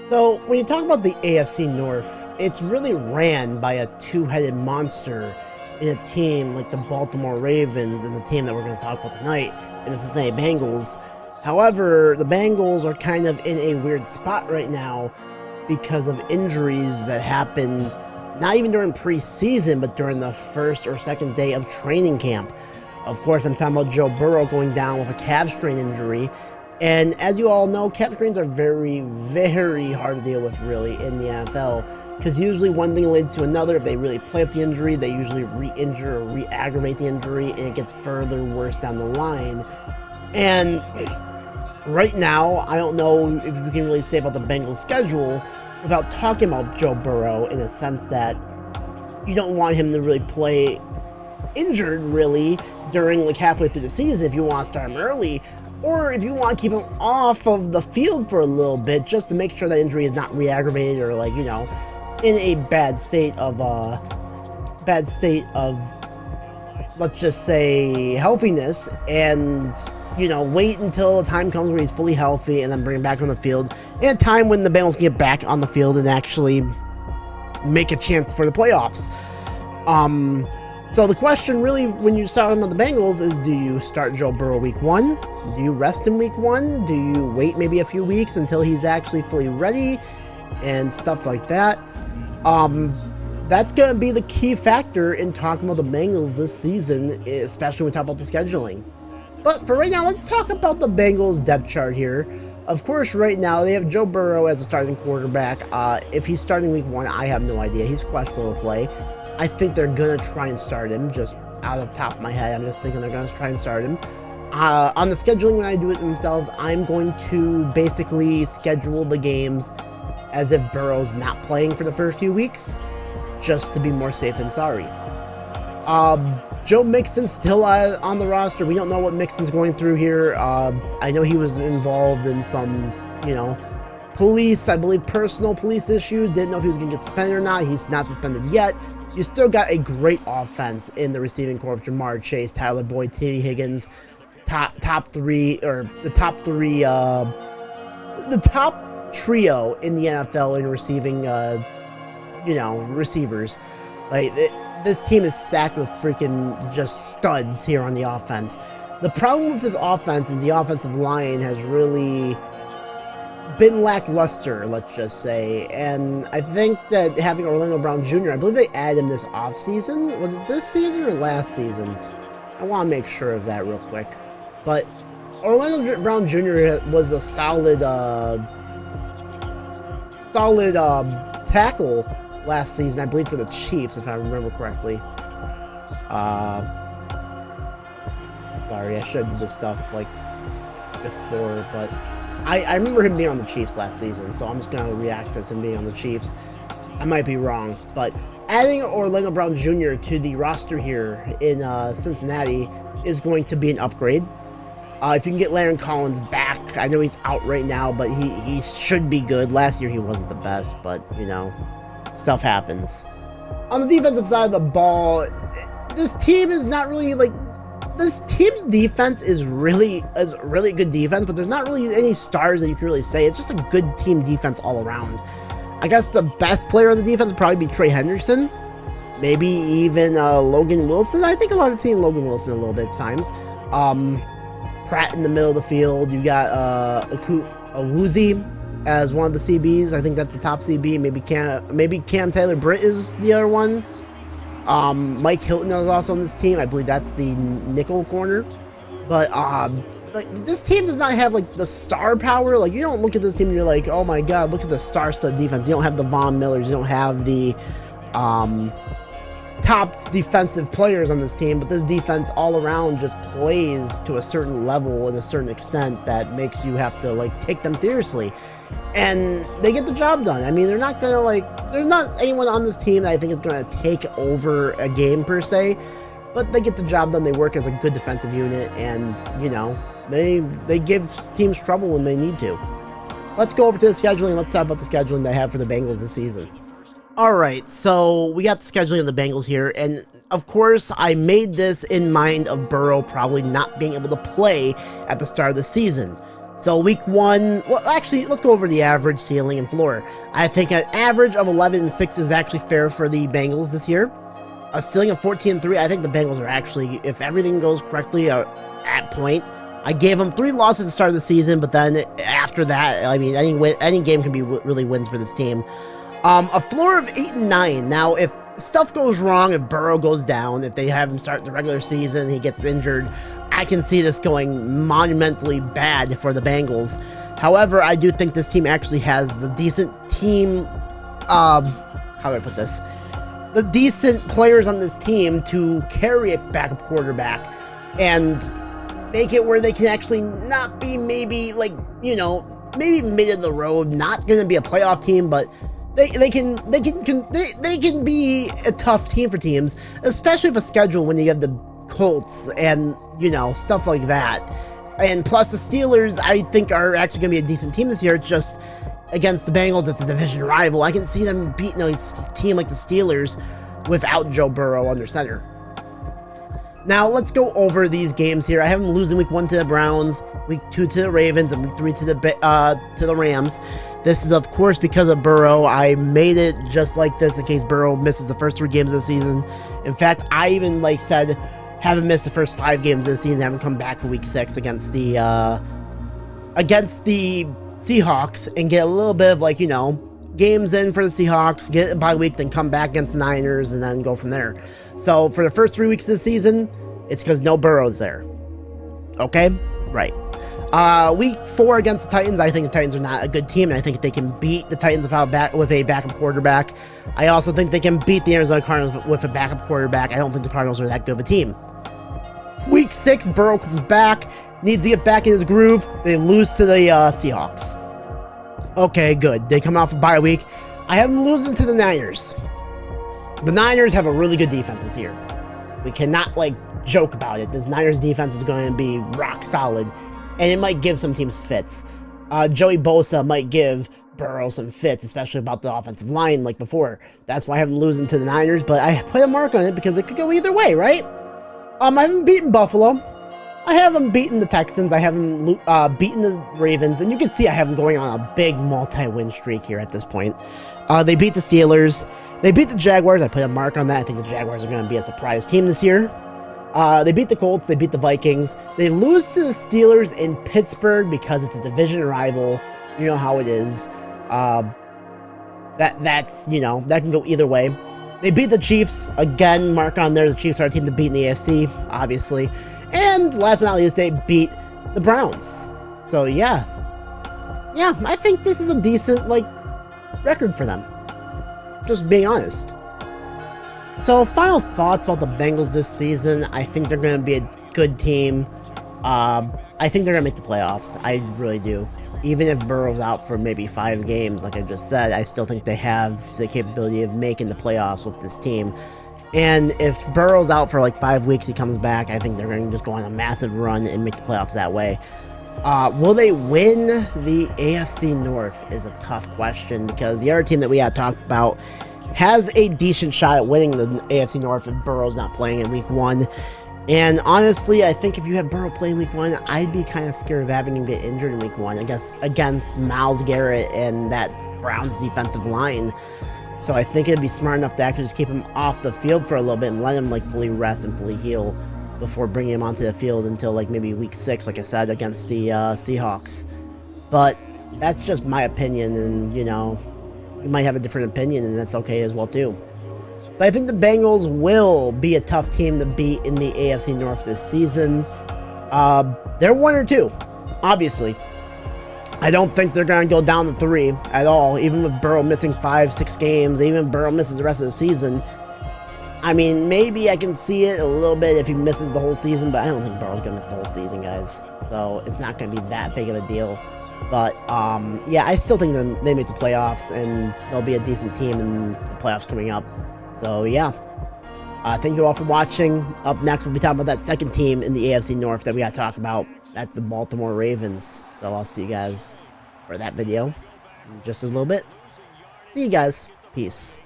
So, when you talk about the AFC North, it's really ran by a two-headed monster in a team like the Baltimore Ravens and the team that we're going to talk about tonight in the Cincinnati Bengals. However, the Bengals are kind of in a weird spot right now because of injuries that happened not even during preseason, but during the first or second day of training camp. Of course, I'm talking about Joe Burrow going down with a calf strain injury. And as you all know, calf strains are very, very hard to deal with, really, in the NFL. Because usually one thing leads to another. If they really play with the injury, they usually re-injure or re-aggravate the injury, and it gets further worse down the line. And right now, I don't know if you can really say about the Bengals' schedule without talking about Joe Burrow, in a sense that you don't want him to really play injured, really, during like halfway through the season if you want to start him early. Or if you want to keep him off of the field for a little bit, just to make sure that injury is not re-aggravated or, like, you know, in a bad state of, let's just say, healthiness, and, you know, wait until the time comes where he's fully healthy and then bring him back on the field in a time when the Bengals can get back on the field and actually make a chance for the playoffs. So the question really, when you start on the Bengals, is do you start Joe Burrow week 1? Do you rest him week 1? Do you wait maybe a few weeks until he's actually fully ready and stuff like that? That's going to be the key factor in talking about the Bengals this season, especially when we talk about the scheduling. But for right now, let's talk about the Bengals depth chart here. Of course, right now, they have Joe Burrow as a starting quarterback. If he's starting week 1, I have no idea. He's questionable to play. I think they're going to try and start him, just out of the top of my head. I'm just thinking they're going to try and start him. On the scheduling, when I do it themselves, I'm going to basically schedule the games as if Burrow's not playing for the first few weeks, just to be more safe than sorry. Joe Mixon's still on the roster. We don't know what Mixon's going through here. I know he was involved in some, you know, personal police issues. Didn't know if he was going to get suspended or not. He's not suspended yet. You still got a great offense in the receiving corps of Jamar Chase, Tyler Boyd, T. Higgins, the top trio in the NFL in receiving, receivers. Like, this team is stacked with freaking just studs here on the offense. The problem with this offense is the offensive line has really been lackluster, let's just say, and I think that having Orlando Brown Jr., I believe they added him this offseason. Was it this season or last season? I want to make sure of that real quick. But Orlando Brown Jr. was a solid tackle last season, I believe, for the Chiefs, if I remember correctly. Sorry, I should do this stuff like before, but I remember him being on the Chiefs last season, so I'm just going to react as him being on the Chiefs. I might be wrong, but adding Orlando Brown Jr. to the roster here in Cincinnati is going to be an upgrade. If you can get Landon Collins back, I know he's out right now, but he should be good. Last year he wasn't the best, but, you know, stuff happens. On the defensive side of the ball, this team is not really, like, this team's defense is really good defense, but there's not really any stars that you can really say. It's just a good team defense all around. I guess the best player on the defense would probably be Trey Hendrickson. Maybe even Logan Wilson. I think a lot of seen Logan Wilson a little bit at times. Pratt in the middle of the field. You got Awuzie as one of the CBs. I think that's the top CB. Maybe Cam Taylor-Britt is the other one. Mike Hilton is also on this team. I believe that's the nickel corner. But like, this team does not have like the star power. Like, you don't look at this team and you're like, oh my god, look at the star-stud defense. You don't have the Von Millers. You don't have the top defensive players on this team. But this defense all around just plays to a certain level and a certain extent that makes you have to like take them seriously. And they get the job done. I mean, they're not gonna there's not anyone on this team that I think is gonna take over a game per se, but they get the job done. They work as a good defensive unit, and you know, they give teams trouble when they need to. Let's go over to the scheduling. Let's talk about the scheduling they have for the Bengals this season. Alright, so we got the scheduling of the Bengals here, and of course I made this in mind of Burrow probably not being able to play at the start of the season. So week 1, well, actually, let's go over the average, ceiling, and floor. I think an average of 11-6 is actually fair for the Bengals this year. A ceiling of 14-3, I think the Bengals are actually, if everything goes correctly at point. I gave them 3 losses at the start of the season, but then after that, I mean, any game can be really wins for this team. A floor of 8-9. Now, if stuff goes wrong, if Burrow goes down, if they have him start the regular season and he gets injured, I can see this going monumentally bad for the Bengals. However, I do think this team actually has the decent team, how do I put this? The decent players on this team to carry a backup quarterback and make it where they can actually not be maybe like, you know, maybe mid of the road, not going to be a playoff team, but they can be a tough team for teams, especially with a schedule when you have the Colts and, you know, stuff like that. And plus the Steelers, I think, are actually going to be a decent team this year. It's just against the Bengals, it's a division rival. I can see them beating a team like the Steelers without Joe Burrow under center. Now, let's go over these games here. I have them losing week 1 to the Browns, week 2 to the Ravens, and week 3 to the Rams. This is, of course, because of Burrow. I made it just like this in case Burrow misses the first 3 games of the season. In fact, I even said, haven't missed the first 5 games of the season, haven't come back for week 6 against the Seahawks, and get a little bit of, you know, games in for the Seahawks, get a bye week, then come back against the Niners, and then go from there. So for the first 3 weeks of the season, it's because no Burrow's there. Okay? Right. Week 4 against the Titans, I think the Titans are not a good team, and I think they can beat the Titans with a backup quarterback. I also think they can beat the Arizona Cardinals with a backup quarterback. I don't think the Cardinals are that good of a team. Week 6, Burrow comes back, needs to get back in his groove. They lose to the Seahawks. Okay, good. They come off a bye week. I have them losing to the Niners. The Niners have a really good defense this year. We cannot, joke about it. This Niners defense is going to be rock solid, and it might give some teams fits. Joey Bosa might give Burrow some fits, especially about the offensive line like before. That's why I have them losing to the Niners, but I put a mark on it because it could go either way, right? I haven't beaten Buffalo. I haven't beaten the Texans. I haven't beaten the Ravens, and you can see I have them going on a big multi-win streak here at this point. They beat the Steelers. They beat the Jaguars. I put a mark on that. I think the Jaguars are going to be a surprise team this year. They beat the Colts. They beat the Vikings. They lose to the Steelers in Pittsburgh because it's a division rival. You know how it is. That's that can go either way. They beat the Chiefs. Again, mark on there. The Chiefs are a team to beat in the AFC, obviously. And last but not least, they beat the Browns. So yeah, I think this is a decent record for them. Just being honest. So final thoughts about the Bengals this season. I think they're going to be a good team. I think they're going to make the playoffs. I really do. Even if Burrow's out for maybe 5 games, like I just said, I still think they have the capability of making the playoffs with this team. And if Burrow's out for 5 weeks, he comes back, I think they're going to just go on a massive run and make the playoffs that way. Will they win the AFC North is a tough question, because the other team that we had talked about has a decent shot at winning the AFC North if Burrow's not playing in week 1. And honestly, I think if you have Burrow playing week 1, I'd be kind of scared of having him get injured in week 1, I guess, against Myles Garrett and that Browns defensive line. So I think it'd be smart enough to actually just keep him off the field for a little bit and let him fully rest and fully heal before bringing him onto the field until maybe week 6, like I said, against the Seahawks. But that's just my opinion, and you might have a different opinion, and that's okay as well too. But I think the Bengals will be a tough team to beat in the AFC North this season. They're 1 or 2, obviously. I don't think they're going to go down to 3 at all, even with Burrow missing 5-6 games, even if Burrow misses the rest of the season. I mean, maybe I can see it a little bit if he misses the whole season, but I don't think Burrow's going to miss the whole season, guys. So it's not going to be that big of a deal. But, yeah, I still think they make the playoffs, and they'll be a decent team in the playoffs coming up. So, yeah. Thank you all for watching. Up next, we'll be talking about that second team in the AFC North that we got to talk about. That's the Baltimore Ravens. So I'll see you guys for that video in just a little bit. See you guys. Peace.